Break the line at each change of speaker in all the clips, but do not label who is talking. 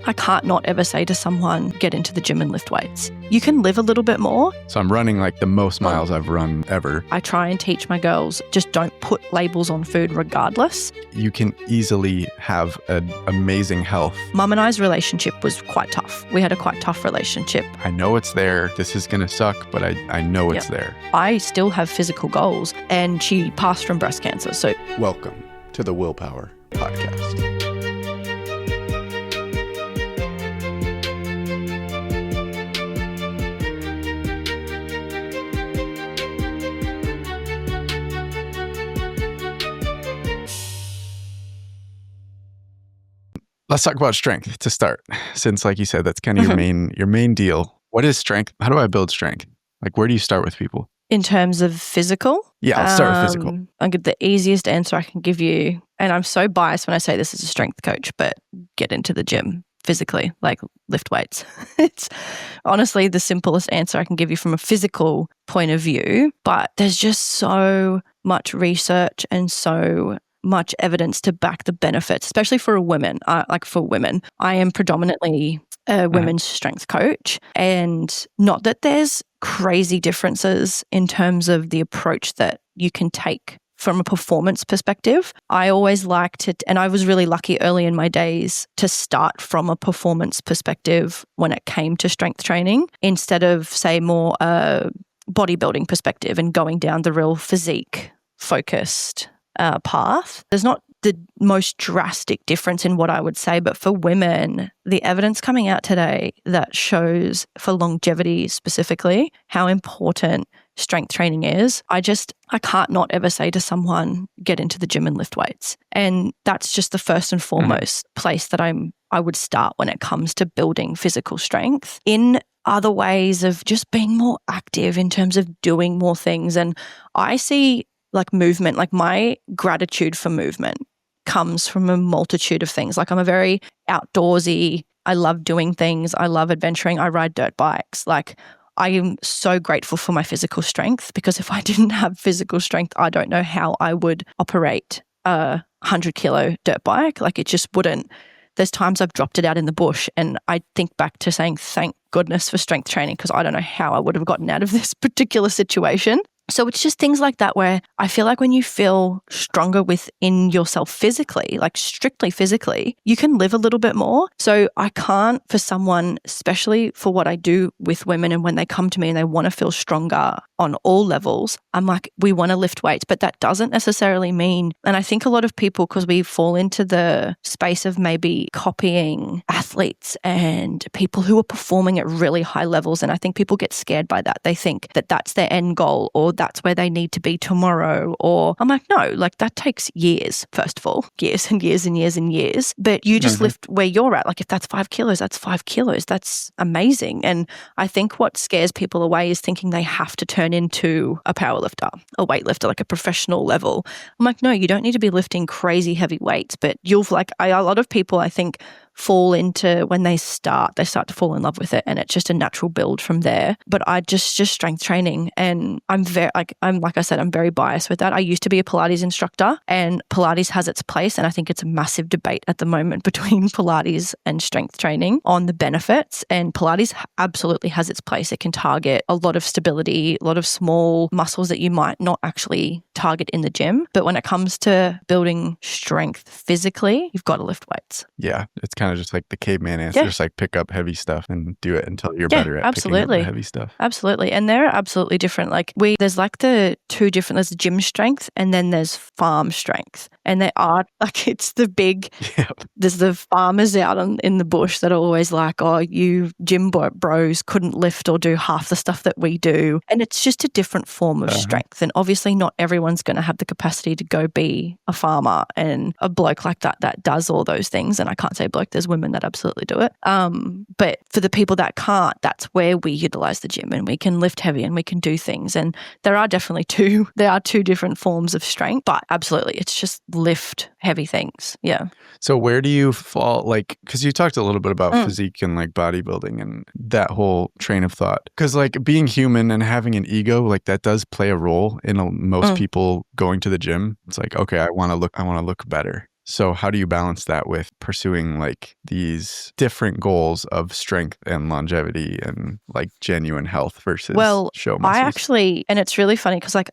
I can't not ever say to someone, get into the gym and lift weights. You can live a little bit more.
So I'm running like the most miles I've run ever.
I try and teach my girls, just don't put labels on food regardless.
You can easily have an amazing health.
Mum and I's relationship was quite tough. We had a quite tough relationship.
I know it's there. This is going to suck, but I know it's there.
I still have physical goals, and she passed from breast cancer. So
welcome to the Willpower Podcast. Let's talk about strength to start, since like you said, that's kind of your main deal. What is strength? How do I build strength? Like, where do you start with people?
In terms of physical?
Yeah, I'll start with physical.
I'll give the easiest answer I can give you. And I'm so biased when I say this as a strength coach, but get into the gym physically, like lift weights. It's honestly the simplest answer I can give you from a physical point of view. But there's just so much research and so much evidence to back the benefits, especially for women. For women, I am predominantly a women's strength coach, and not that there's crazy differences in terms of the approach that you can take from a performance perspective. I always liked it, and I was really lucky early in my days to start from a performance perspective when it came to strength training, instead of say more a bodybuilding perspective and going down the real physique focused path. There's not the most drastic difference in what I would say, but for women, the evidence coming out today that shows for longevity specifically how important strength training is, I can't not ever say to someone, get into the gym and lift weights. And that's just the first and foremost place that I would start when it comes to building physical strength. In other ways of just being more active in terms of doing more things. And I see like movement, like my gratitude for movement comes from a multitude of things. Like I'm a very outdoorsy, I love doing things, I love adventuring, I ride dirt bikes. Like I am so grateful for my physical strength, because if I didn't have physical strength, I don't know how I would operate a 100-kilo dirt bike. Like it just wouldn't. There's times I've dropped it out in the bush, and I think back to saying, thank goodness for strength training, because I don't know how I would have gotten out of this particular situation. So it's just things like that where I feel like when you feel stronger within yourself physically, like strictly physically, you can live a little bit more. So I can't, for someone, especially for what I do with women, and when they come to me and they want to feel stronger on all levels, I'm like, we want to lift weights, but that doesn't necessarily mean, and I think a lot of people, because we fall into the space of maybe copying athletes and people who are performing at really high levels, and I think people get scared by that. They think that that's their end goal, or that's where they need to be tomorrow. Or I'm like, no, like that takes years, first of all, years and years and years and years. But you just lift where you're at. Like if that's 5 kilos, that's 5 kilos. That's amazing. And I think what scares people away is thinking they have to turn into a power lifter, a weightlifter, like a professional level. I'm like, no, you don't need to be lifting crazy heavy weights, but you'll a lot of people, I think, fall into when they start to fall in love with it, and it's just a natural build from there. But I just strength training, and I'm like I said, I'm very biased with that. I used to be a Pilates instructor, and Pilates has its place, and I think it's a massive debate at the moment between Pilates and strength training on the benefits. And Pilates absolutely has its place. It can target a lot of stability, a lot of small muscles that you might not actually target in the gym. But when it comes to building strength physically, you've got to lift weights.
Yeah, it's kind of just like the caveman answer, just like pick up heavy stuff and do it until you're better at picking up the heavy stuff.
Absolutely. And they're absolutely different. Like there's like the two different, there's gym strength and then there's farm strength. And they are like, it's the big, there's the farmers out in the bush that are always like, oh, you gym bros couldn't lift or do half the stuff that we do. And it's just a different form of strength. And obviously not everyone's going to have the capacity to go be a farmer, and a bloke like that does all those things. And I can't say bloke, there's women that absolutely do it. But for the people that can't, that's where we utilize the gym, and we can lift heavy and we can do things. And there are definitely two different forms of strength, but absolutely, it's just lift heavy things. Yeah.
So where do you fall, like, because you talked a little bit about physique and like bodybuilding and that whole train of thought. Because like being human and having an ego, like that does play a role in most people going to the gym. It's like, okay, I want to look better. So how do you balance that with pursuing like these different goals of strength and longevity and like genuine health versus show muscles?
I actually, and it's really funny because like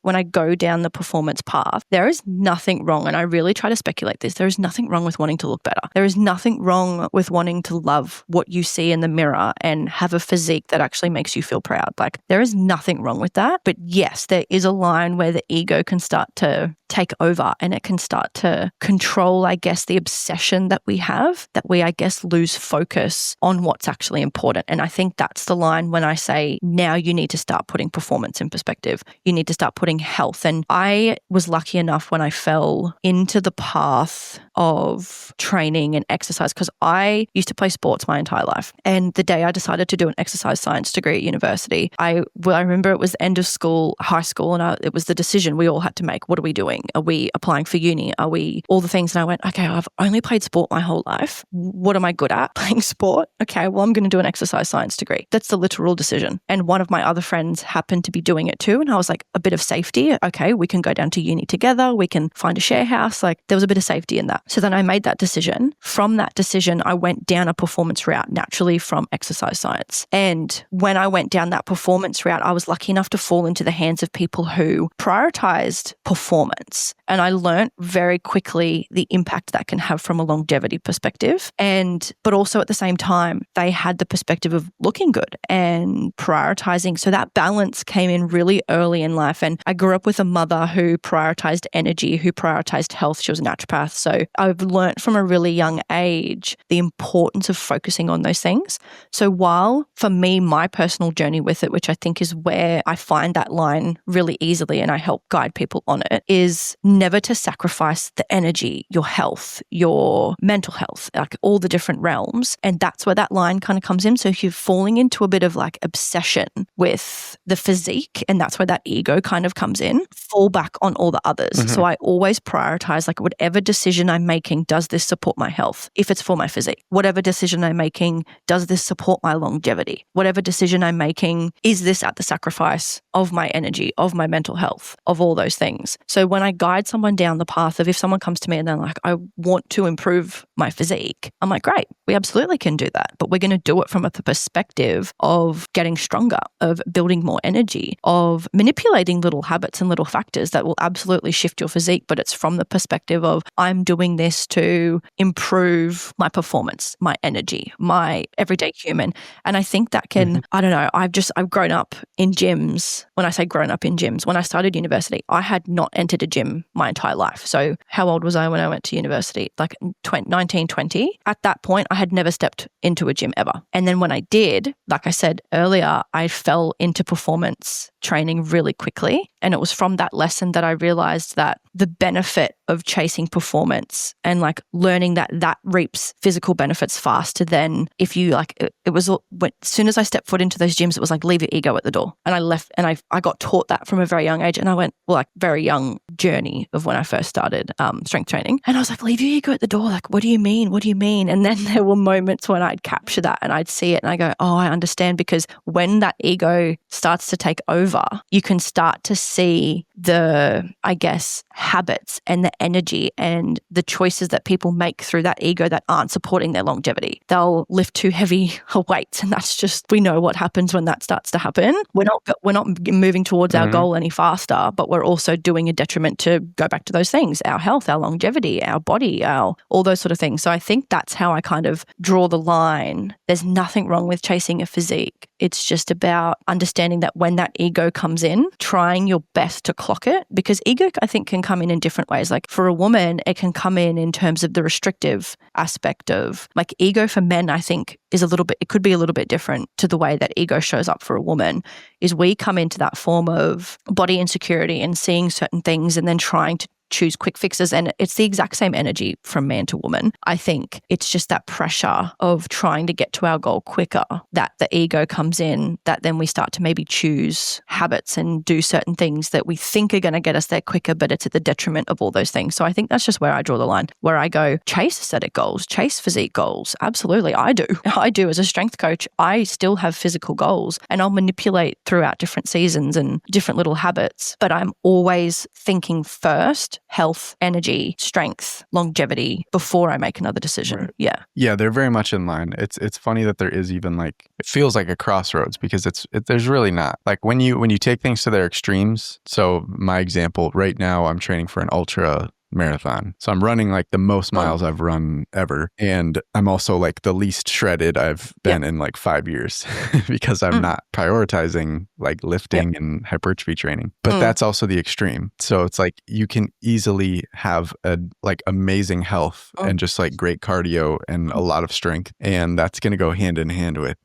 when I go down the performance path, there is nothing wrong. And I really try to speculate this. There is nothing wrong with wanting to look better. There is nothing wrong with wanting to love what you see in the mirror and have a physique that actually makes you feel proud. Like there is nothing wrong with that. But yes, there is a line where the ego can start to take over and it can start to control, I guess, the obsession that we have, that we, I guess, lose focus on what's actually important. And I think that's the line when I say, now you need to start putting performance in perspective. You need to start putting health. And I was lucky enough when I fell into the path of training and exercise because I used to play sports my entire life. And the day I decided to do an exercise science degree at university, I remember it was the end of school, high school, and it was the decision we all had to make. What are we doing? Are we applying for uni? Are we all the things? And I went, okay, I've only played sport my whole life. What am I good at? Playing sport. Okay, well, I'm going to do an exercise science degree. That's the literal decision. And one of my other friends happened to be doing it too. And I was like, a bit of safety. Okay, we can go down to uni together. We can find a share house. Like there was a bit of safety in that. So then I made that decision. From that decision, I went down a performance route naturally from exercise science. And when I went down that performance route, I was lucky enough to fall into the hands of people who prioritized performance. And I learned very quickly the impact that can have from a longevity perspective. But also at the same time, they had the perspective of looking good and prioritizing. So that balance came in really early in life. And I grew up with a mother who prioritized energy, who prioritized health. She was a naturopath. So I've learned from a really young age the importance of focusing on those things. So while for me, my personal journey with it, which I think is where I find that line really easily and I help guide people on it, is never to sacrifice the energy, your health, your mental health, like all the different realms. And that's where that line kind of comes in. So if you're falling into a bit of like obsession with the physique, and that's where that ego kind of comes in, fall back on all the others. Mm-hmm. So I always prioritize like whatever decision I'm making, does this support my health? If it's for my physique, whatever decision I'm making, does this support my longevity? Whatever decision I'm making, is this at the sacrifice of my energy, of my mental health, of all those things? So when I guide someone down the path of if someone comes to me and they're like, I want to improve my physique, I'm like, great, we absolutely can do that. But we're going to do it from the perspective of getting stronger, of building more energy, of manipulating little habits and little factors that will absolutely shift your physique. But it's from the perspective of I'm doing this to improve my performance, my energy, my everyday human. And I think that can, I don't know, I've grown up in gyms. When I say grown up in gyms, when I started university, I had not entered a gym my entire life. So how old was I when I went to university? Like 19, 20. At that point, I had never stepped into a gym ever. And then when I did, like I said earlier, I fell into performance training really quickly. And it was from that lesson that I realized that the benefit of chasing performance and like learning that reaps physical benefits faster than if you like, it was as soon as I stepped foot into those gyms, it was like, leave your ego at the door. And I left and I got taught that from a very young age. And I went, well, like very young journey of when I first started strength training. And I was like, leave your ego at the door. Like, what do you mean? What do you mean? And then there were moments when I'd capture that and I'd see it and I go, oh, I understand. Because when that ego starts to take over, you can start to see the, I guess, habits and the energy and the choices that people make through that ego that aren't supporting their longevity. They'll lift too heavy weights, and that's just, we know what happens when that starts to happen. We're not moving towards our goal any faster, but we're also doing a detriment to go back to those things, our health, our longevity, our body, all those sort of things. So I think that's how I kind of draw the line. There's nothing wrong with chasing a physique. It's just about understanding that when that ego comes in, trying your best to clock it, because ego, I think, can come in different ways. Like for a woman, it can come in terms of the restrictive aspect of like ego for men, I think it could be a little bit different to the way that ego shows up for a woman, is we come into that form of body insecurity and seeing certain things and then trying to choose quick fixes. And it's the exact same energy from man to woman. I think it's just that pressure of trying to get to our goal quicker that the ego comes in, that then we start to maybe choose habits and do certain things that we think are going to get us there quicker, but it's at the detriment of all those things. So I think that's just where I draw the line, where I go, chase aesthetic goals, chase physique goals. Absolutely, I do. I do. As a strength coach, I still have physical goals and I'll manipulate throughout different seasons and different little habits, but I'm always thinking first health, energy, strength, longevity before I make another decision.
Right.
Yeah.
Yeah, they're very much in line. It's funny that there is even like, it feels like a crossroads because there's really not. Like when you take things to their extremes. So my example, right now I'm training for an ultra marathon. So I'm running like the most miles I've run ever. And I'm also like the least shredded I've been in like 5 years because I'm not prioritizing like lifting and hypertrophy training. But that's also the extreme. So it's like you can easily have a like amazing health and just like great cardio and a lot of strength. And that's going to go hand in hand with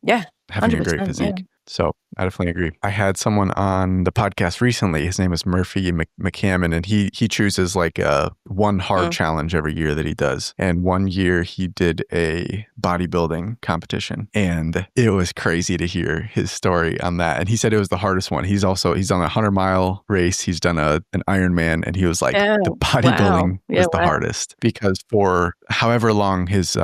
having a great physique. So I definitely agree. I had someone on the podcast recently. His name is Murphy McCammon, and he chooses like one hard challenge every year that he does. And one year he did a bodybuilding competition, and it was crazy to hear his story on that. And he said it was the hardest one. He's done a 100-mile race. He's done an Ironman, and he was like, the bodybuilding was the hardest because for however long his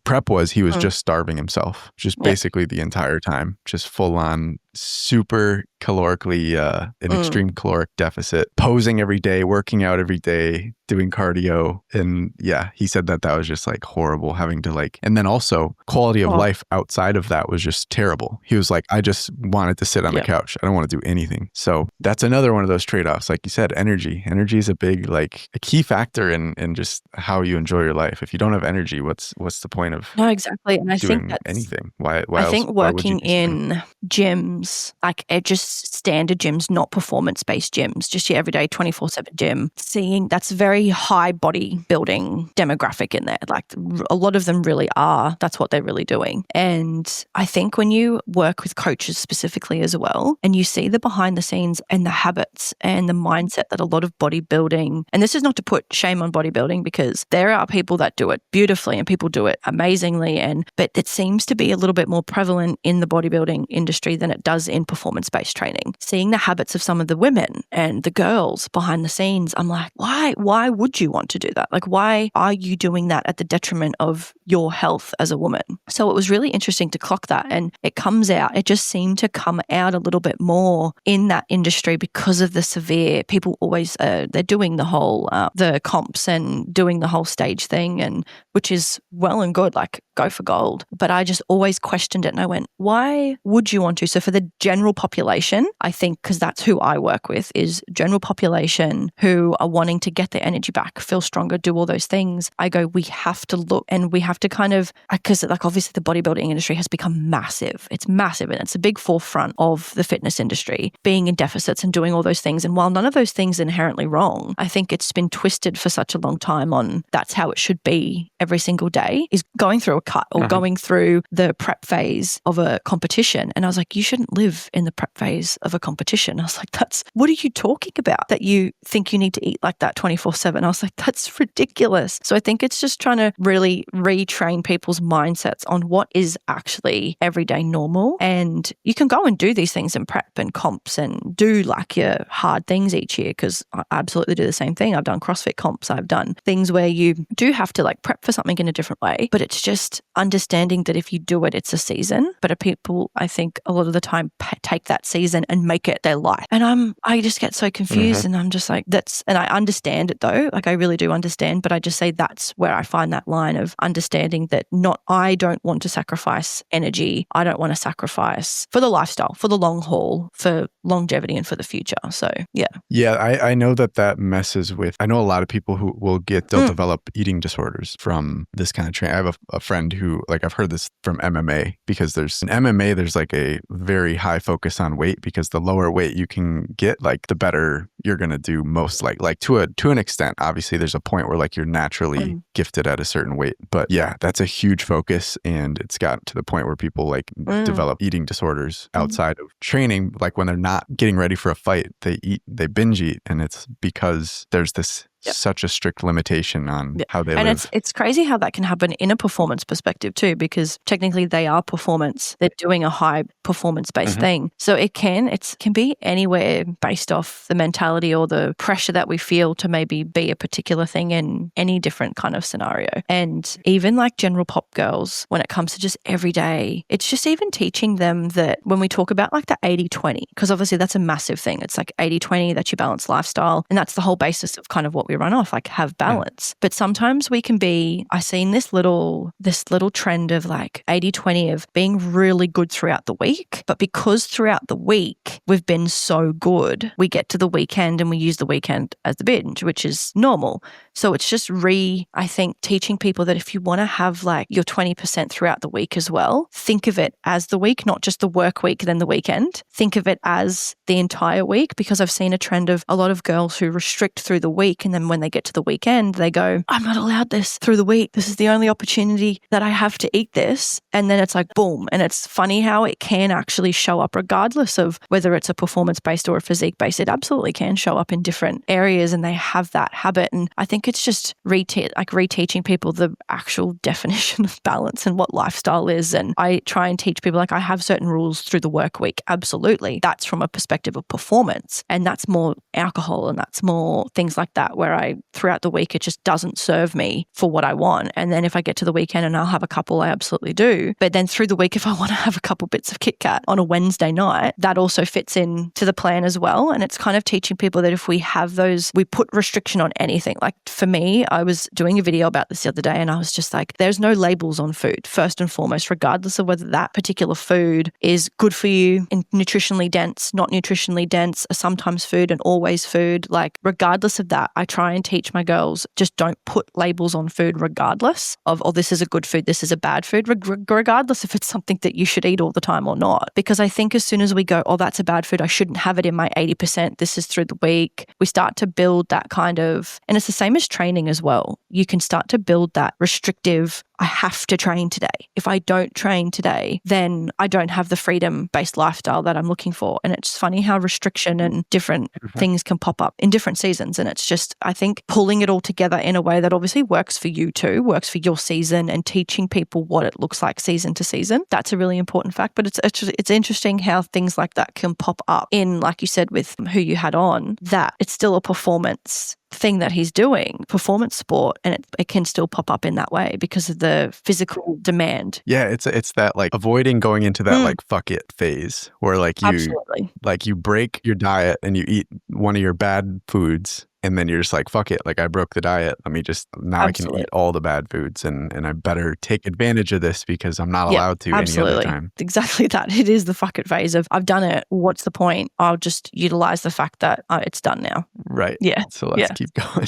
prep was, he was just starving himself, just basically the entire time, just full on super calorically an extreme caloric deficit, posing every day, working out every day, doing cardio. And yeah, he said that was just like horrible having to like, and then also quality of life outside of that was just terrible. He was like, I just wanted to sit on the couch. I don't want to do anything. So that's another one of those trade-offs. Like you said, energy is a big, like a key factor in just how you enjoy your life. If you don't have energy, what's the point of
exactly. And I
doing
think that's
anything? Why
I
else,
think working in gyms, like just standard gyms, not performance-based gyms, just your everyday 24/7 gym, seeing that's very high bodybuilding demographic in there. Like a lot of them really are. That's what they're really doing. And I think when you work with coaches specifically as well, and you see the behind the scenes and the habits and the mindset that a lot of bodybuilding, and this is not to put shame on bodybuilding because there are people that do it beautifully and people do it amazingly, but it seems to be a little bit more prevalent in the bodybuilding industry than it does in performance-based training. Seeing the habits of some of the women and the girls behind the scenes, I'm like, why would you want to do that? Like, why are you doing that at the detriment of your health as a woman? So it was really interesting to clock that. And it just seemed to come out a little bit more in that industry because of the severe, people always, they're doing the whole, the comps and doing the whole stage thing, and which is well and good, like go for gold. But I just always questioned it and I went, why would you want to? So for the general population, I think, because that's who I work with, is general population who are wanting to get their energy back, feel stronger, do all those things. I go, we have to look and we have to kind of, because like obviously the bodybuilding industry has become massive. It's massive and it's a big forefront of the fitness industry, being in deficits and doing all those things. And while none of those things are inherently wrong, I think it's been twisted for such a long time on that's how it should be every single day, is going through a cut or going through the prep phase of a competition. And I was like, you shouldn't live in the prep phase of a competition. I was like, what are you talking about? That you think you need to eat like that 24/7? I was like, that's ridiculous. So I think it's just trying to really retrain people's mindsets on what is actually everyday normal. And you can go and do these things in prep and comps and do like your hard things each year, because I absolutely do the same thing. I've done CrossFit comps. I've done things where you do have to like prep for something in a different way, but it's just understanding that if you do it, it's a season. But people, I think a lot of the time take that season and make it their life. And I just get so confused and I'm just like, and I understand it though. Like I really do understand, but I just say that's where I find that line of understanding that I don't want to sacrifice energy. I don't want to sacrifice for the lifestyle, for the long haul, for longevity and for the future. So yeah.
Yeah, I know that messes with, I know a lot of people who they'll develop eating disorders from this kind of training. I have a friend who, like, I've heard this from MMA, because in MMA, there's like a very high focus on weight, because the lower weight you can get, like the better you're going to do most, like to an extent. Obviously there's a point where like you're naturally gifted at a certain weight, but yeah, that's a huge focus. And it's got to the point where people like develop eating disorders outside of training. Like when they're not getting ready for a fight, they binge eat, and it's because there's this such a strict limitation on how they live.
And it's crazy how that can happen in a performance perspective too, because technically they are performance. They're doing a high performance-based thing. So it can be anywhere based off the mentality or the pressure that we feel to maybe be a particular thing in any different kind of scenario. And even like general pop girls, when it comes to just every day, it's just even teaching them that when we talk about like the 80-20, because obviously that's a massive thing. It's like 80-20, that's your balanced lifestyle. And that's the whole basis of kind of what we run off, like have balance. But sometimes we can be, I've seen this little trend of like 80-20 of being really good throughout the week. But because throughout the week we've been so good, we get to the weekend and we use the weekend as the binge, which is normal. So it's just I think teaching people that if you want to have like your 20% throughout the week as well, think of it as the week, not just the work week, then the weekend. Think of it as the entire week, because I've seen a trend of a lot of girls who restrict through the week. And then when they get to the weekend, they go, I'm not allowed this through the week. This is the only opportunity that I have to eat this. And then it's like, boom. And it's funny how it can actually show up regardless of whether it's a performance-based or a physique-based. It absolutely can show up in different areas, and they have that habit. And I think it's just reteaching people the actual definition of balance and what lifestyle is. And I try and teach people, like, I have certain rules through the work week. Absolutely. That's from a perspective of performance. And that's more alcohol and that's more things like that, where throughout the week, it just doesn't serve me for what I want. And then if I get to the weekend and I'll have a couple, I absolutely do. But then through the week, if I want to have a couple bits of Kit Kat on a Wednesday night, that also fits in to the plan as well. And it's kind of teaching people that if we have those, we put restriction on anything. Like for me, I was doing a video about this the other day and I was just like, there's no labels on food, first and foremost, regardless of whether that particular food is good for you and nutritionally dense, not nutritionally dense, a sometimes food and always food. Like regardless of that, I try and teach my girls, just don't put labels on food regardless of, oh, this is a good food, this is a bad food, regardless if it's something that you should eat all the time or not. Because I think as soon as we go, oh, that's a bad food, I shouldn't have it in my 80%, this is through the week, we start to build that kind of, and it's the same as training as well. You can start to build that restrictive, I have to train today. If I don't train today, then I don't have the freedom-based lifestyle that I'm looking for. And it's funny how restriction and different things can pop up in different seasons. And it's just, I think, pulling it all together in a way that obviously works for you too, works for your season, and teaching people what it looks like season to season. That's a really important fact. But it's interesting how things like that can pop up in, like you said, with who you had on, that it's still a performance thing that he's doing, performance sport, and it can still pop up in that way because of the physical demand.
Yeah, it's that like avoiding going into that like fuck it phase where like you break your diet and you eat one of your bad foods. And then you're just like, fuck it. Like I broke the diet. Let me just, now I can eat all the bad foods and I better take advantage of this because I'm not allowed to any other time.
Exactly that. It is the fuck it phase of I've done it. What's the point? I'll just utilize the fact that it's done now.
Right.
Yeah.
So let's keep going.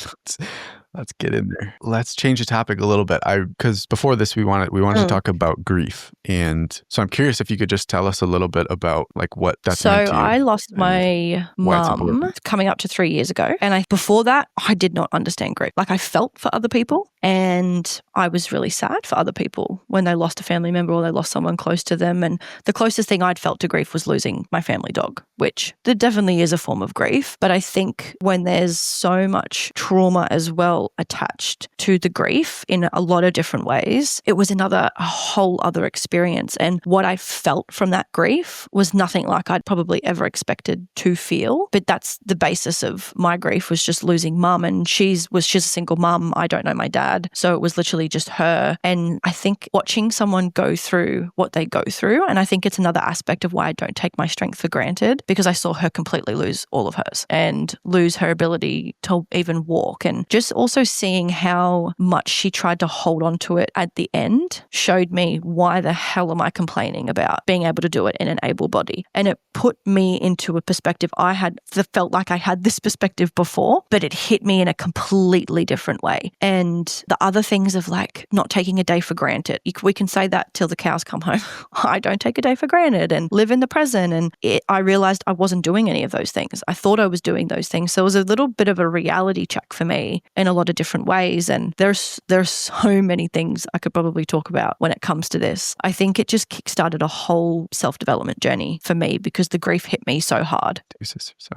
Let's get in there. Let's change the topic a little bit. Because before this, we wanted to talk about grief. And so I'm curious if you could just tell us a little bit about like what that's meant to you.
So I lost my mum coming up to 3 years ago. And before that, I did not understand grief. Like I felt for other people and I was really sad for other people when they lost a family member or they lost someone close to them. And the closest thing I'd felt to grief was losing my family dog, which there definitely is a form of grief. But I think when there's so much trauma as well attached to the grief in a lot of different ways, it was a whole other experience. And what I felt from that grief was nothing like I'd probably ever expected to feel. But that's the basis of my grief, was just losing mum. And she's a single mum. I don't know my dad. So it was literally just her. And I think watching someone go through what they go through, and I think it's another aspect of why I don't take my strength for granted, because I saw her completely lose all of hers and lose her ability to even walk. And just also seeing how much she tried to hold on to it at the end showed me, why the hell am I complaining about being able to do it in an able body? And it put me into a perspective I had felt like I had this perspective before, but it hit me in a completely different way. And the other things of like not taking a day for granted, we can say that till the cows come home. I don't take a day for granted and live in the present. And I realized I wasn't doing any of those things. I thought I was doing those things. So it was a little bit of a reality check for me in a lot of different ways. And there's so many things I could probably talk about when it comes to this. I think it just kickstarted a whole self-development journey for me because the grief hit me so hard.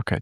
Okay.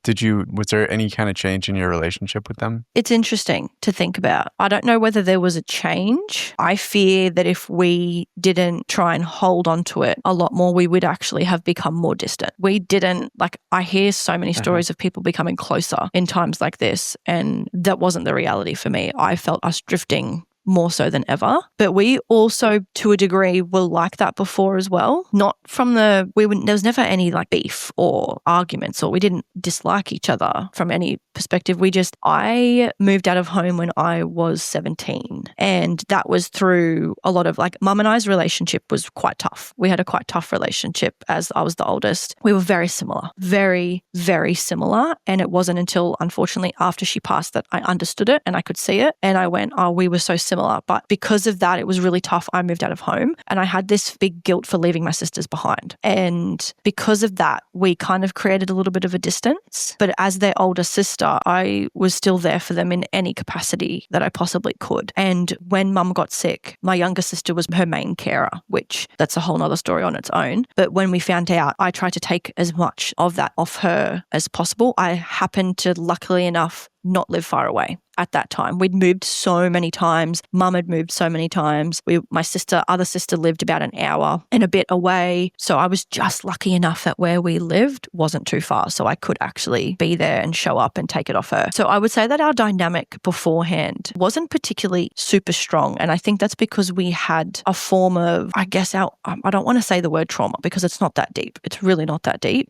Was there any kind of change in your relationship with them?
It's interesting to think about. I don't know whether there was a change. I fear that if we didn't try and hold on to it a lot more, we would actually have become more distant. We didn't, I hear so many stories of people becoming closer in times like this, and that wasn't the reality for me. I felt us drifting more so than ever. But we also, to a degree, were like that before as well. Not from there was never any like beef or arguments, or we didn't dislike each other from any perspective. I moved out of home when I was 17. And that was through a lot of like mum and I's relationship was quite tough. We had a quite tough relationship as I was the oldest. We were very similar, very, very similar. And it wasn't until, unfortunately, after she passed that I understood it and I could see it. And I went, oh, we were so similar. But because of that, it was really tough. I moved out of home and I had this big guilt for leaving my sisters behind. And because of that, we kind of created a little bit of a distance. But as their older sister, I was still there for them in any capacity that I possibly could. And when mum got sick, my younger sister was her main carer, which that's a whole nother story on its own. But when we found out, I tried to take as much of that off her as possible. I happened to, luckily enough, not live far away at that time. We'd moved so many times. Mum had moved so many times. My other sister lived about an hour and a bit away. So I was just lucky enough that where we lived wasn't too far. So I could actually be there and show up and take it off her. So I would say that our dynamic beforehand wasn't particularly super strong. And I think that's because we had a form of, I guess, I don't want to say the word trauma because it's not that deep. It's really not that deep.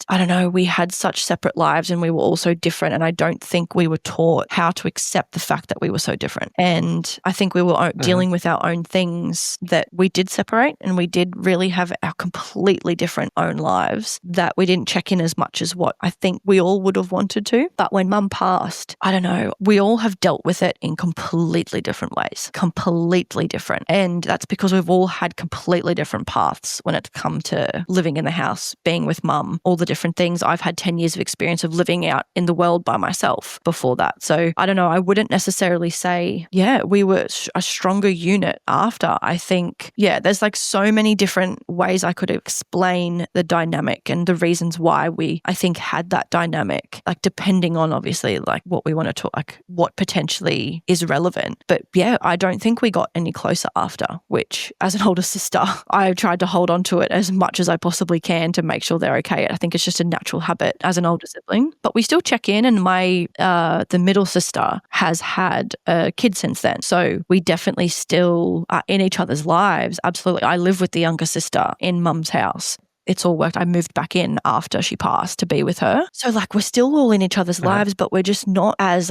I don't know, we had such separate lives and we were all so different. And I don't think we were taught how to accept the fact that we were so different. And I think we were dealing with our own things that we did separate, and we did really have our completely different own lives that we didn't check in as much as what I think we all would have wanted to. But when mum passed, I don't know, we all have dealt with it in completely different ways, completely different. And that's because we've all had completely different paths when it's come to living in the house, being with mum, all the different things. I've had 10 years of experience of living out in the world by myself before that. So I don't know, I wouldn't necessarily say, we were a stronger unit after. I think, there's like so many different ways I could explain the dynamic and the reasons why I think had that dynamic, like depending on obviously like what we want to talk, like what potentially is relevant. But I don't think we got any closer after, which as an older sister, I tried to hold on to it as much as I possibly can to make sure they're okay. I think it's just a natural habit as an older sibling, but we still check in, and the middle sister has had a kid since then. So we definitely still are in each other's lives. Absolutely. I live with the younger sister in mum's house. It's all worked. I moved back in after she passed to be with her. So like we're still all in each other's lives, but we're just not as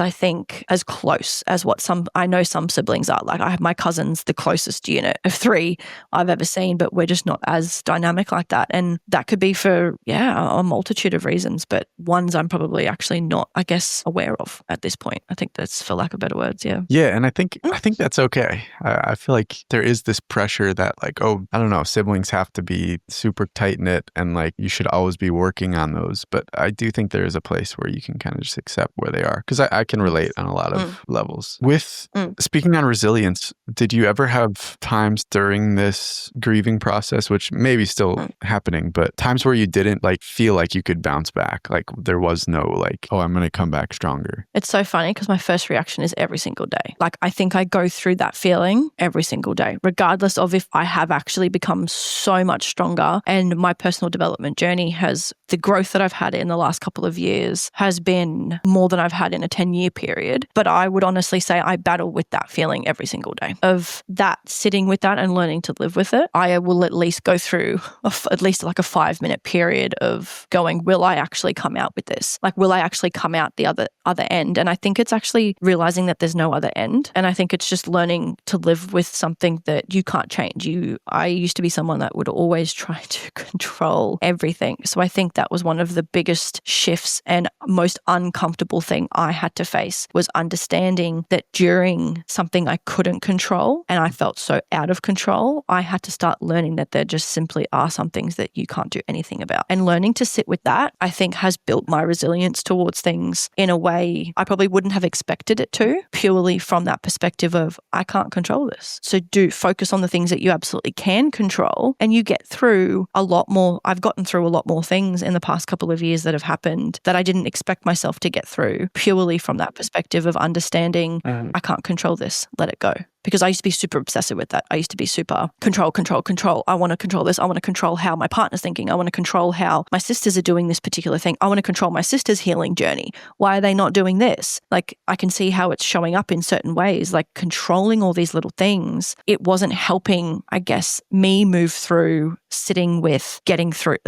close as what I know some siblings are. Like I have my cousins, the closest unit of 3 I've ever seen, but we're just not as dynamic like that. And that could be for, a multitude of reasons, but ones I'm probably actually not, I guess, aware of at this point. I think that's for lack of better words. Yeah.
Yeah. And I think that's okay. I feel like there is this pressure that like, I don't know, siblings have to be super tight knit and like you should always be working on those. But I do think there is a place where you can kind of just accept where they are, because I can relate on a lot of levels. Speaking on resilience, did you ever have times during this grieving process, which may be still happening, but times where you didn't like feel like you could bounce back? Like there was no like, I'm going to come back stronger.
It's so funny because my first reaction is every single day. Like I think I go through that feeling every single day, regardless of if I have actually become so much stronger. And my personal development journey the growth that I've had in the last couple of years has been more than I've had in a 10-year period. But I would honestly say I battle with that feeling every single day of that, sitting with that and learning to live with it. I will at least go through at least like a 5-minute period of going, will I actually come out with this? Like, will I actually come out the other end? And I think it's actually realizing that there's no other end. And I think it's just learning to live with something that you can't change. I used to be someone that would always try to control everything. So I think that was one of the biggest shifts and most uncomfortable thing I had to face, was understanding that during something I couldn't control and I felt so out of control, I had to start learning that there just simply are some things that you can't do anything about. And learning to sit with that, I think, has built my resilience towards things in a way I probably wouldn't have expected it to, purely from that perspective of I can't control this. So do focus on the things that you absolutely can control, and you get through a lot more. I've gotten through a lot more things in the past couple of years that have happened that I didn't expect myself to get through, purely from that perspective of understanding I can't control this, let it go. because I used to be super obsessive with that. I used to be super control. I want to control this. I want to control how my partner's thinking. I want to control how my sisters are doing this particular thing. I want to control my sister's healing journey. Why are they not doing this? Like, I can see how it's showing up in certain ways, like controlling all these little things. It wasn't helping, I guess, me move through sitting with getting through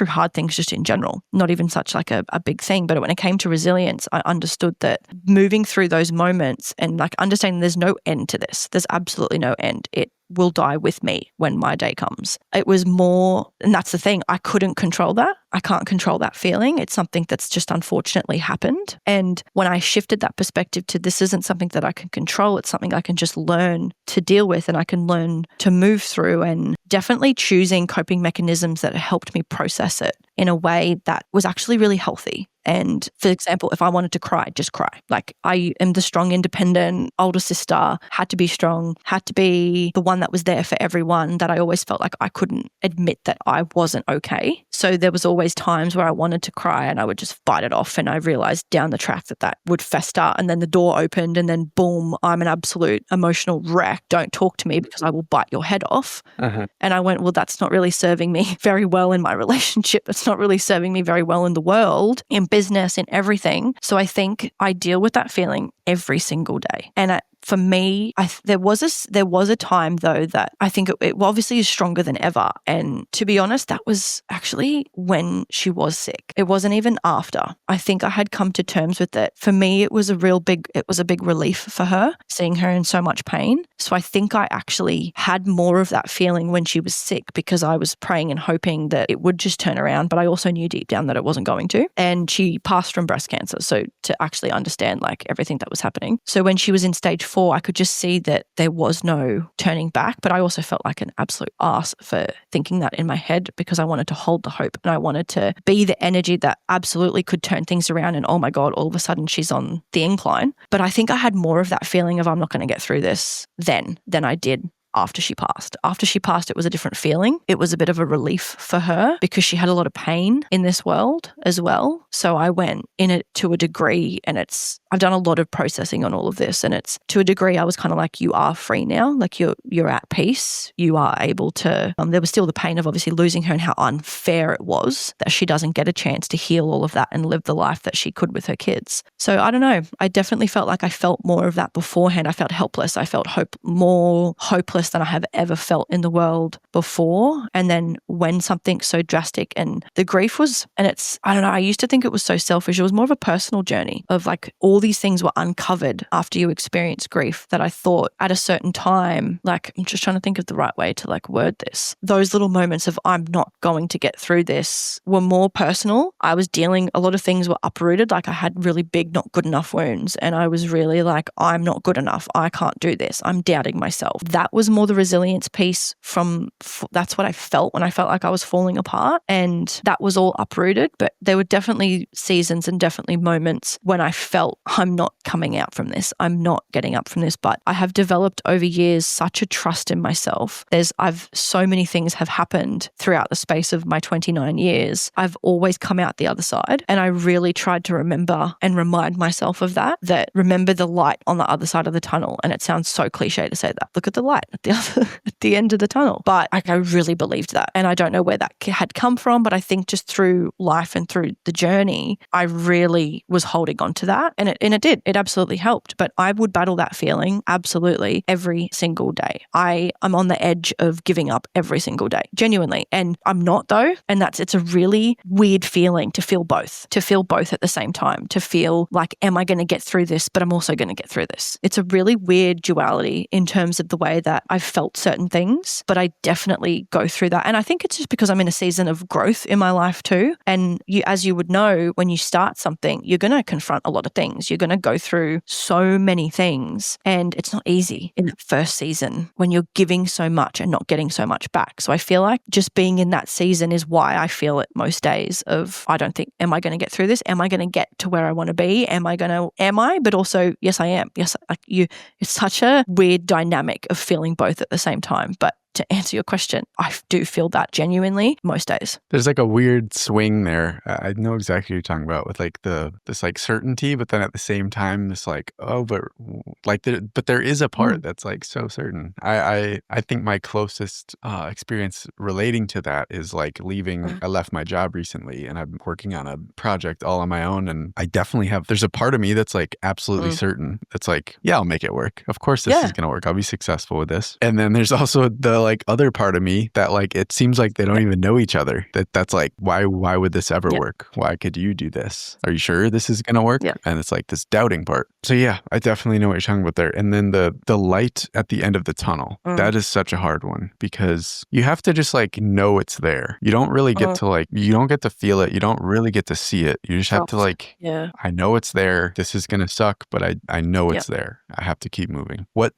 hard things just in general, not even such like a big thing. But when it came to resilience, I understood that moving through those moments and like understanding there's no end to this. There's absolutely no end. It will die with me when my day comes. It was more, and that's the thing, I couldn't control that. I can't control that feeling. It's something that's just unfortunately happened. And when I shifted that perspective to this isn't something that I can control, it's something I can just learn to deal with and I can learn to move through, and definitely choosing coping mechanisms that helped me process it in a way that was actually really healthy. And for example, if I wanted to cry, just cry. Like, I am the strong, independent older sister, had to be strong, had to be the one that was there for everyone, that I always felt like I couldn't admit that I wasn't okay. So there was always times where I wanted to cry and I would just fight it off. And I realized down the track that would fester, and then the door opened and then boom, I'm an absolute emotional wreck. Don't talk to me because I will bite your head off. And I went, well, that's not really serving me very well in my relationship. It's not really serving me very well in the world, in business, in everything. So I think I deal with that feeling every single day. And for me, there was a time though that I think it obviously is stronger than ever. And to be honest, that was actually when she was sick. It wasn't even after. I think I had come to terms with it. For me, it was a big relief for her, seeing her in so much pain. So I think I actually had more of that feeling when she was sick, because I was praying and hoping that it would just turn around. But I also knew deep down that it wasn't going to. And she passed from breast cancer. So to actually understand like everything that was happening. So when she was in stage 4, I could just see that there was no turning back. But I also felt like an absolute ass for thinking that in my head, because I wanted to hold the hope and I wanted to be the energy that absolutely could turn things around. And oh my God, all of a sudden she's on the incline. But I think I had more of that feeling of I'm not going to get through this then than I did after she passed. After she passed, it was a different feeling. It was a bit of a relief for her because she had a lot of pain in this world as well. So I went in it to a degree, and I've done a lot of processing on all of this, and it's to a degree I was kind of like, you are free now. Like you're at peace. You are able to, there was still the pain of obviously losing her and how unfair it was that she doesn't get a chance to heal all of that and live the life that she could with her kids. So I don't know. I definitely felt like I felt more of that beforehand. I felt helpless. I felt more hopeless than I have ever felt in the world before. And then when something so drastic, and the grief was, and I don't know, I used to think it was so selfish. It was more of a personal journey of like all these things were uncovered after you experience grief that I thought at a certain time, like I'm just trying to think of the right way to like word this. Those little moments of I'm not going to get through this were more personal. I was dealing, a lot of things were uprooted. Like I had really big, not good enough wounds. And I was really like, I'm not good enough. I can't do this. I'm doubting myself. That was more the resilience piece that's what I felt when I felt like I was falling apart, and that was all uprooted. But there were definitely seasons and definitely moments when I felt I'm not coming out from this. I'm not getting up from this. But I have developed over years such a trust in myself. So many things have happened throughout the space of my 29 years. I've always come out the other side, and I really tried to remember and remind myself of that remember the light on the other side of the tunnel. And it sounds so cliche to say that. Look at the light at the end of the tunnel. But like, I really believed that. And I don't know where that had come from, but I think just through life and through the journey, I really was holding on to that. And it did. It absolutely helped. But I would battle that feeling absolutely every single day. I'm on the edge of giving up every single day, genuinely. And I'm not though. And it's a really weird feeling to feel both at the same time, to feel like, am I going to get through this? But I'm also going to get through this. It's a really weird duality in terms of the way that I've felt certain things, but I definitely go through that. And I think it's just because I'm in a season of growth in my life too. And as you would know, when you start something, you're going to confront a lot of things. You're going to go through so many things, and it's not easy in that first season when you're giving so much and not getting so much back. So I feel like just being in that season is why I feel it most days of, I don't think, am I going to get through this? Am I going to get to where I want to be? But also, yes, I am. Yes, it's such a weird dynamic of feeling both at the same time. But to answer your question, I do feel that genuinely most days.
There's like a weird swing there. I know exactly what you're talking about with like this like certainty, but then at the same time, this like, oh, but like, but there is a part that's like so certain. I think my closest experience relating to that is like leaving. I left my job recently and I'm working on a project all on my own. And I definitely there's a part of me that's like absolutely certain. It's like, yeah, I'll make it work. Of course this is going to work. I'll be successful with this. And then there's also the like other part of me that like, it seems like they don't even know each other. That's like, why would this ever work? Why could you do this? Are you sure this is going to work? And it's like this doubting part. So yeah, I definitely know what you're talking about there. And then the light at the end of the tunnel, that is such a hard one because you have to just like know it's there. You don't really get to like, you don't get to feel it. You don't really get to see it. You just have to like, I know it's there. This is going to suck, but I know it's there. I have to keep moving. What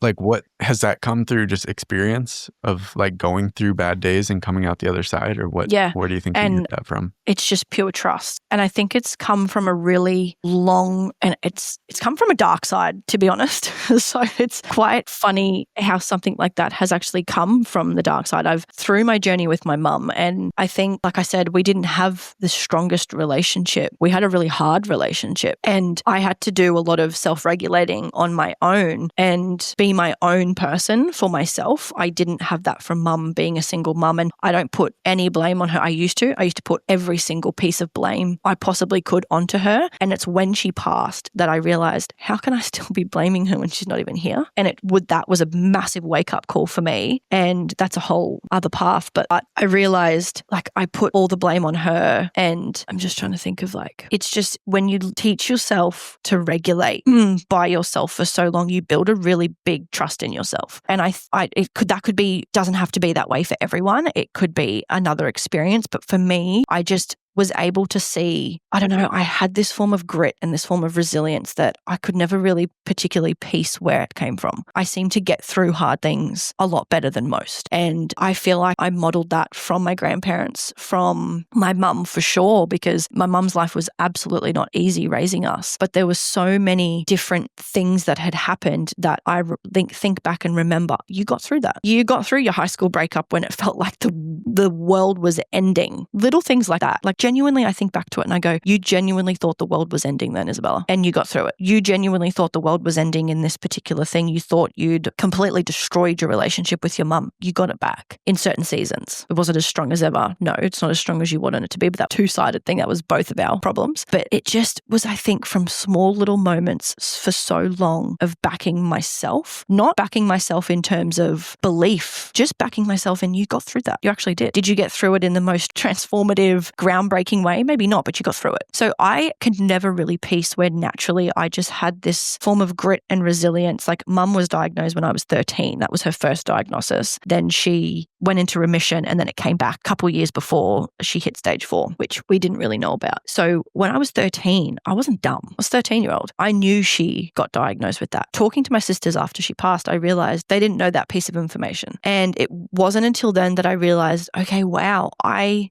has that come through just experience of like going through bad days and coming out the other side, or what? Where do you think you get that from?
It's just pure trust. And I think it's come from a really long, and it's come from a dark side, to be honest. So it's quite funny how something like that has actually come from the dark side. Through my journey with my mum, and I think, like I said, we didn't have the strongest relationship. We had a really hard relationship, and I had to do a lot of self-regulating on my own and be my own person for myself. I didn't have that from mum, being a single mum, and I don't put any blame on her. I used to put every single piece of blame I possibly could onto her. And it's when she passed that I realized, how can I still be blaming her when she's not even here? And that was a massive wake-up call for me. And that's a whole other path. But I realized, like, I put all the blame on her, and I'm just trying to think of, like, it's just when you teach yourself to regulate by yourself for so long, you build a really big trust in yourself. And that could be, doesn't have to be that way for everyone. It could be another experience. But for me, I just was able to see, I don't know, I had this form of grit and this form of resilience that I could never really particularly piece where it came from. I seem to get through hard things a lot better than most. And I feel like I modeled that from my grandparents, from my mum for sure, because my mum's life was absolutely not easy raising us. But there were so many different things that had happened that I think back and remember, you got through that. You got through your high school breakup when it felt like the world was ending. Little things like that. Like, genuinely, I think back to it and I go, you genuinely thought the world was ending then, Isabella, and you got through it. You genuinely thought the world was ending in this particular thing. You thought you'd completely destroyed your relationship with your mum. You got it back in certain seasons. Was it as strong as ever? No, it's not as strong as you wanted it to be, but that two-sided thing, that was both of our problems. But it just was, I think, from small little moments for so long of backing myself, not backing myself in terms of belief, just backing myself in, you got through that. You actually did. Did you get through it in the most transformative, groundbreaking way? Maybe not, but you got through it. So I could never really piece where naturally I just had this form of grit and resilience. Like, mum was diagnosed when I was 13. That was her first diagnosis. Then she went into remission, and then it came back a couple of years before she hit stage 4, which we didn't really know about. So when I was 13, I wasn't dumb. I was a 13-year-old. I knew she got diagnosed with that. Talking to my sisters after she passed, I realized they didn't know that piece of information. And it wasn't until then that I realized, okay, wow,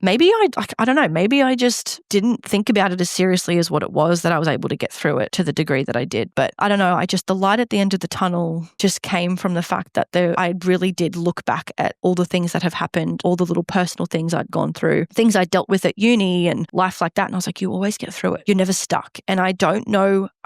maybe I just didn't think about it as seriously as what it was, that I was able to get through it to the degree that I did. But I don't know, the light at the end of the tunnel just came from the fact that I really did look back at all the things that have happened, all the little personal things I'd gone through, things I dealt with at uni and life like that. And I was like, you always get through it. You're never stuck. And I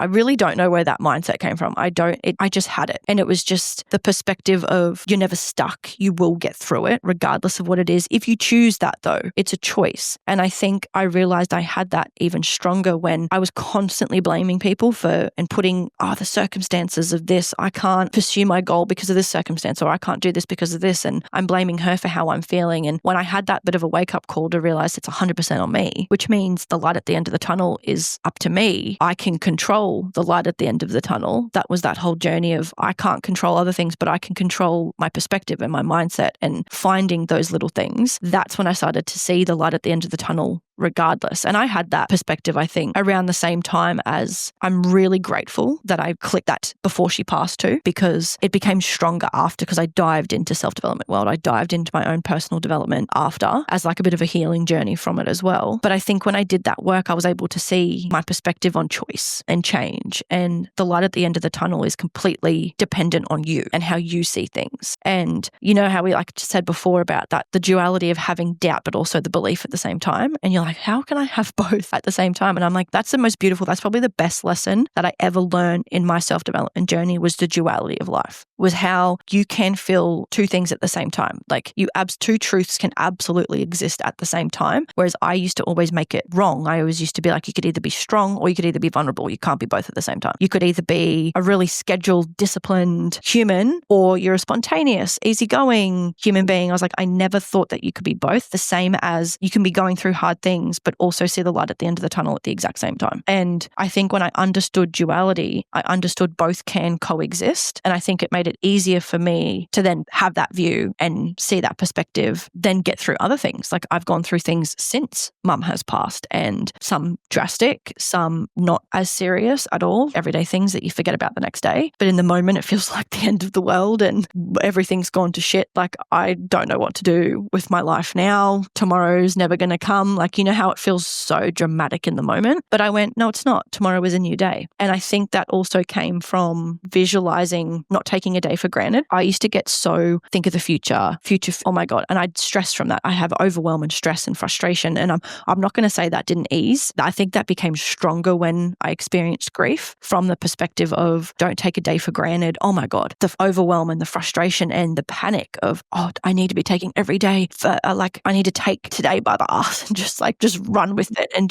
really don't know where that mindset came from. I just had it. And it was just the perspective of, you're never stuck. You will get through it regardless of what it is. If you choose that though, it's a choice. And I think I realized I had that even stronger when I was constantly blaming people and putting, the circumstances of this, I can't pursue my goal because of this circumstance, or I can't do this because of this. And I'm blaming her for how I'm feeling. And when I had that bit of a wake up call to realize it's 100% on me, which means the light at the end of the tunnel is up to me. I can control the light at the end of the tunnel. That was that whole journey of, I can't control other things, but I can control my perspective and my mindset, and finding those little things. That's when I started to see the light at the end of the tunnel regardless. And I had that perspective, I think, around the same time as I'm really grateful that I clicked that before she passed too, because it became stronger after, because I dived into self-development world. I dived into my own personal development after as like a bit of a healing journey from it as well. But I think when I did that work, I was able to see my perspective on choice and change. And the light at the end of the tunnel is completely dependent on you and how you see things. And you know how we like said before about that, the duality of having doubt, but also the belief at the same time. And you're like, how can I have both at the same time? And I'm like, that's the most beautiful, that's probably the best lesson that I ever learned in my self-development journey, was the duality of life, was how you can feel two things at the same time. Like two truths can absolutely exist at the same time. Whereas I used to always make it wrong. I always used to be like, you could either be strong or you could either be vulnerable. You can't be both at the same time. You could either be a really scheduled, disciplined human, or you're a spontaneous, easygoing human being. I was like, I never thought that you could be both, the same as you can be going through hard things, but also see the light at the end of the tunnel at the exact same time. And I think when I understood duality, I understood both can coexist. And I think it made it easier for me to then have that view and see that perspective, then get through other things. Like I've gone through things since mum has passed, and some drastic, some not as serious at all, everyday things that you forget about the next day. But in the moment, it feels like the end of the world and everything's gone to shit. Like I don't know what to do with my life now. Tomorrow's never going to come. Like, you know how it feels so dramatic in the moment. But I went, no, it's not. Tomorrow is a new day. And I think that also came from visualizing, not taking a day for granted. I used to get so, think of the future, oh my God. And I'd stress from that. I have overwhelm and stress and frustration. And I'm not going to say that didn't ease. I think that became stronger when I experienced grief, from the perspective of don't take a day for granted. Oh my God, the overwhelm and the frustration and the panic of, oh, I need to be taking every day for I need to take today by the ass and just run with it. And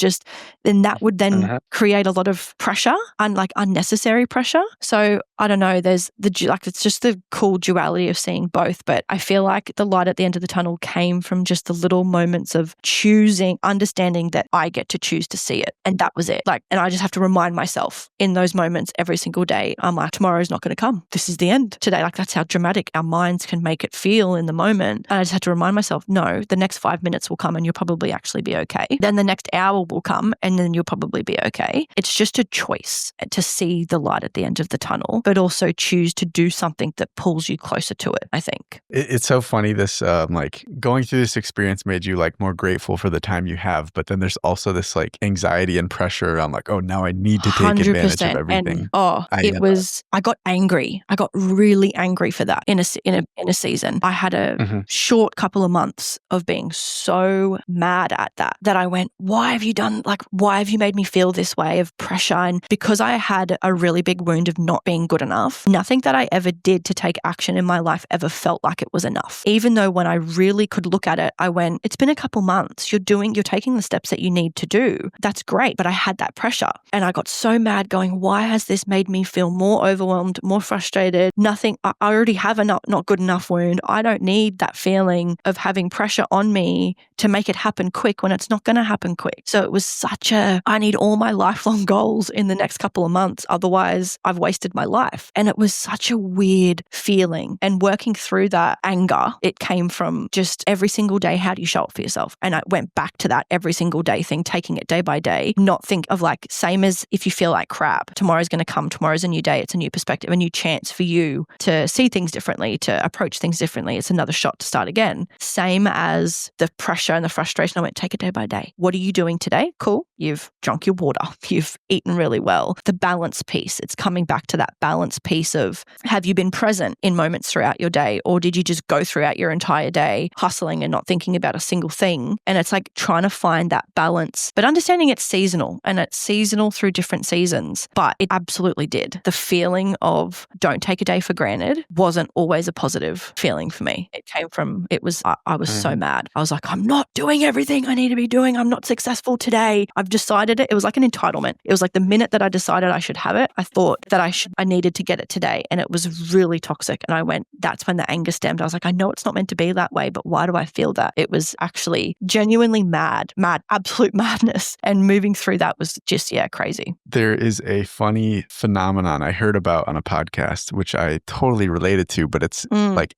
then that would then create a lot of pressure and unnecessary pressure. So I don't know, there's it's just the cool duality of seeing both. But I feel like the light at the end of the tunnel came from just the little moments of choosing, understanding that I get to choose to see it. And that was it. And I just have to remind myself in those moments every single day, I'm like, tomorrow's not going to come. This is the end today. That's how dramatic our minds can make it feel in the moment. And I just have to remind myself, no, the next 5 minutes will come and you'll probably actually be okay. Then the next hour will come and then you'll probably be okay. It's just a choice to see the light at the end of the tunnel, but also choose to do something that pulls you closer to it, I think.
It's so funny, this going through this experience made you more grateful for the time you have, but then there's also this anxiety and pressure. I'm like, oh, now I need to take advantage of everything.
And I got angry. I got really angry for that in a season. I had a short couple of months of being so mad at that I went, why have you done, why have you made me feel this way of pressure? And because I had a really big wound of not being good enough, nothing that I ever did to take action in my life ever felt like it was enough. Even though when I really could look at it, I went, it's been a couple months. You're taking the steps that you need to do. That's great. But I had that pressure and I got so mad going, why has this made me feel more overwhelmed, more frustrated? Nothing. I already have a not good enough wound. I don't need that feeling of having pressure on me to make it happen quick when it's not going to happen quick. So it was I need all my lifelong goals in the next couple of months. Otherwise, I've wasted my life. And it was such a weird feeling. And working through that anger, it came from just every single day, how do you show up for yourself? And I went back to that every single day thing, taking it day by day, not think of same as if you feel like crap, tomorrow's going to come, tomorrow's a new day, it's a new perspective, a new chance for you to see things differently, to approach things differently. It's another shot to start again. Same as the pressure and the frustration. I went, take it day by day. What are you doing today? Cool. You've drunk your water. You've eaten really well. The balance piece, it's coming back to that balance piece of, have you been present in moments throughout your day, or did you just go throughout your entire day hustling and not thinking about a single thing? And it's trying to find that balance, but understanding it's seasonal, and it's seasonal through different seasons. But it absolutely did. The feeling of don't take a day for granted wasn't always a positive feeling for me. It came from, I was so mad. I was like, I'm not doing everything I need to be doing. I'm not successful today. I've decided it. It was like an entitlement. It was like the minute that I decided I should have it, I thought that I needed to get it today. And it was really toxic. And I went, that's when the anger stemmed. I was like, I know it's not meant to be that way, but why do I feel that? It was actually genuinely mad, absolute madness. And moving through that was just, crazy.
There is a funny phenomenon I heard about on a podcast, which I totally related to, but it's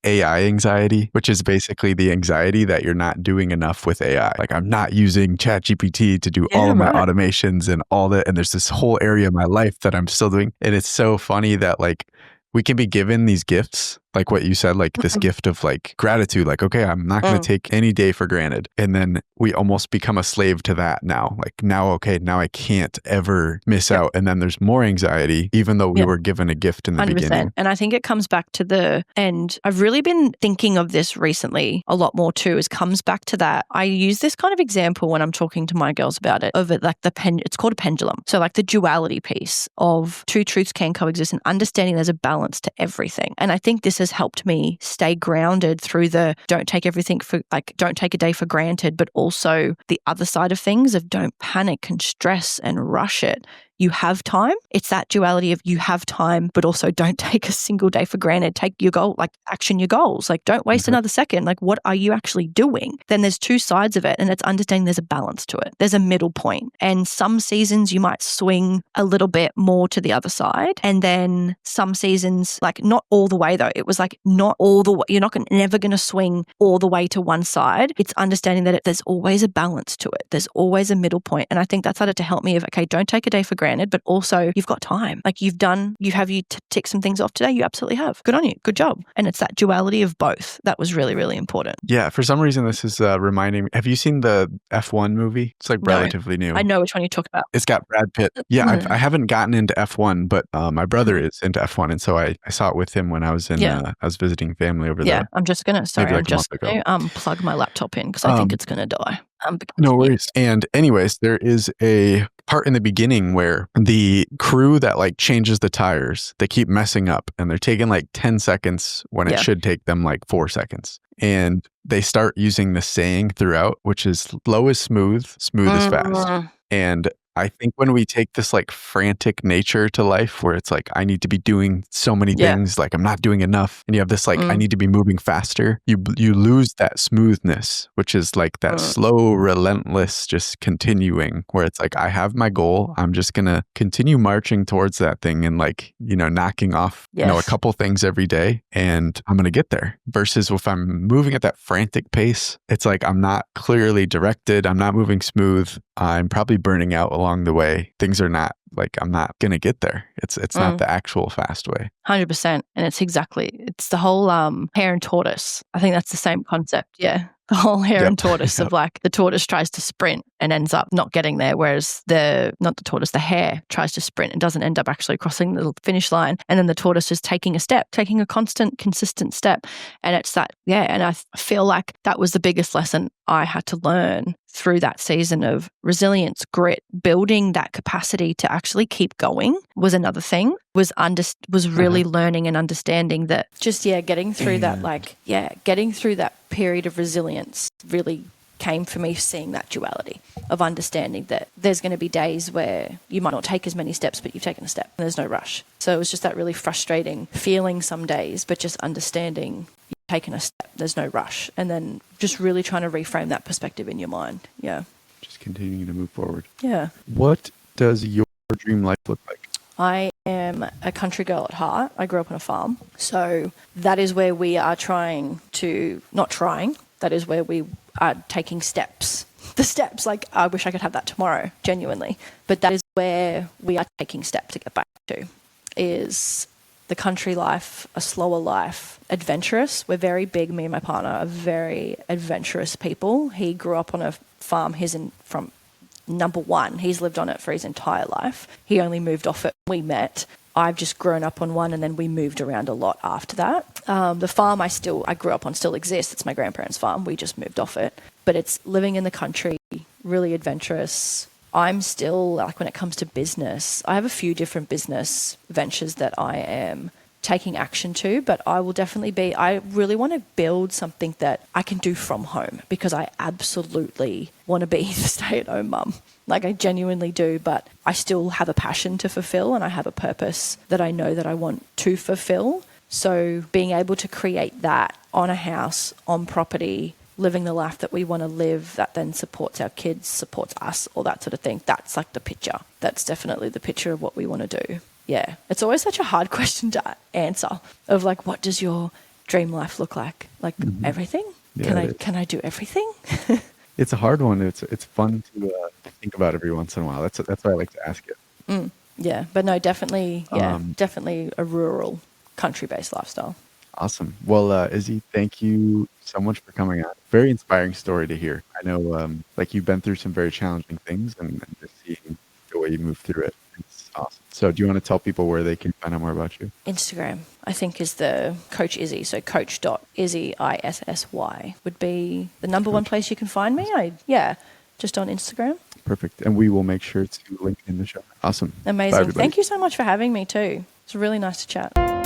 AI anxiety, which is basically the anxiety that you're not doing enough with AI. I'm not using ChatGPT to do all of my automations and all that. And there's this whole area of my life that I'm still doing. And it's so funny that like we can be given these gifts, like what you said, like this gift of like gratitude, like, okay, I'm not going to take any day for granted. And then we almost become a slave to that now. Like now, okay, now I can't ever miss out. And then there's more anxiety, even though we were given a gift in the 100%. Beginning.
And I think it comes back to the end. I've really been thinking of this recently a lot more too, is comes back to that. I use this kind of example when I'm talking to my girls about it, of it like it's called a pendulum. So like the duality piece of two truths can coexist and understanding there's a balance to everything. And I think this has helped me stay grounded through the don't take a day for granted, but also the other side of things of don't panic and stress and rush it. You have time. It's that duality of you have time, but also don't take a single day for granted. Take your goal, like action your goals. Like don't waste another second. Like what are you actually doing? Then there's two sides of it, and it's understanding there's a balance to it. There's a middle point. And some seasons you might swing a little bit more to the other side. And then some seasons, like not all the way though. It was like not all the way. You're never going to swing all the way to one side. It's understanding that there's always a balance to it. There's always a middle point. And I think that started to help me of, okay, don't take a day for granted, but also you've got time. Like you tick some things off today. You absolutely have. Good on you. Good job. And it's that duality of both that was really, really important.
Yeah. For some reason, this is reminding me. Have you seen the F1 movie? It's like relatively new.
I know which one you talk about.
It's got Brad Pitt. Yeah. I haven't gotten into F1, but my brother is into F1. And so I saw it with him when I was I was visiting family over there.
Yeah. I'm just going to plug my laptop in because I think it's going to die.
No worries. And anyways, there is a part in the beginning where the crew that like changes the tires, they keep messing up and they're taking like 10 seconds when it should take them like 4 seconds. And they start using the saying throughout, which is slow is smooth, smooth is fast. And I think when we take this like frantic nature to life where it's like, I need to be doing so many things, like I'm not doing enough. And you have this like, I need to be moving faster. You lose that smoothness, which is like that slow, relentless, just continuing where it's like, I have my goal. I'm just going to continue marching towards that thing and like, knocking off, a couple things every day and I'm going to get there. Versus if I'm moving at that frantic pace, it's like, I'm not clearly directed. I'm not moving smooth. I'm probably burning out along the way. Things are not like, I'm not going to get there. It's not the actual fast way.
100%. And it's the whole hare and tortoise. I think that's the same concept. Yeah. The whole hare and tortoise of like the tortoise tries to sprint and ends up not getting there, whereas the hare tries to sprint and doesn't end up actually crossing the finish line. And then the tortoise is taking a constant, consistent step. And it's that, and I feel like that was the biggest lesson I had to learn through that season of resilience, grit, building that capacity to actually keep going was another thing, was really learning and understanding that just, getting through that period of resilience really came for me, seeing that duality of understanding that there's going to be days where you might not take as many steps, but you've taken a step and there's no rush. So it was just that really frustrating feeling some days, but just understanding you've taken a step, there's no rush. And then just really trying to reframe that perspective in your mind. Yeah.
Just continuing to move forward.
Yeah.
What does your dream life look like?
I am a country girl at heart. I grew up on a farm. So that is where we are that is where we are taking steps. The steps, like I wish I could have that tomorrow, genuinely. But that is where we are taking steps to get back to, is the country life, a slower life, adventurous. We're very big, me and my partner are very adventurous people. He grew up on a farm. From number one, he's lived on it for his entire life. He only moved off it when we met. I've just grown up on one and then we moved around a lot after that. The farm I grew up on still exists. It's my grandparents' farm. We just moved off it. But it's living in the country, really adventurous. I'm still, like when it comes to business, I have a few different business ventures that I am taking action to, but I really want to build something that I can do from home because I absolutely want to be the stay-at-home mum. Like I genuinely do, but I still have a passion to fulfill and I have a purpose that I know that I want to fulfill. So being able to create that on a house, on property, living the life that we want to live that then supports our kids, supports us, all that sort of thing. That's like the picture. That's definitely the picture of what we want to do. Yeah. It's always such a hard question to answer of like, what does your dream life look like? Like everything?
Yeah,
can I do everything?
It's a hard one. It's fun to think about every once in a while. That's why I like to ask it.
Yeah, but no, definitely,
Um,
definitely a rural, country-based lifestyle.
Awesome. Well, Izzy, thank you so much for coming on. Very inspiring story to hear. I know, like you've been through some very challenging things, and just seeing the way you move through it, it's awesome. So, do you want to tell people where they can find out more about you?
Instagram, I think, is the Coach Izzy. So coach.izzy, ISSY, would be the number one place you can find me. Just on Instagram.
Perfect. And we will make sure to link in the show. Awesome.
Amazing.
Bye, everybody.
Thank you so much for having me too. It's really nice to chat.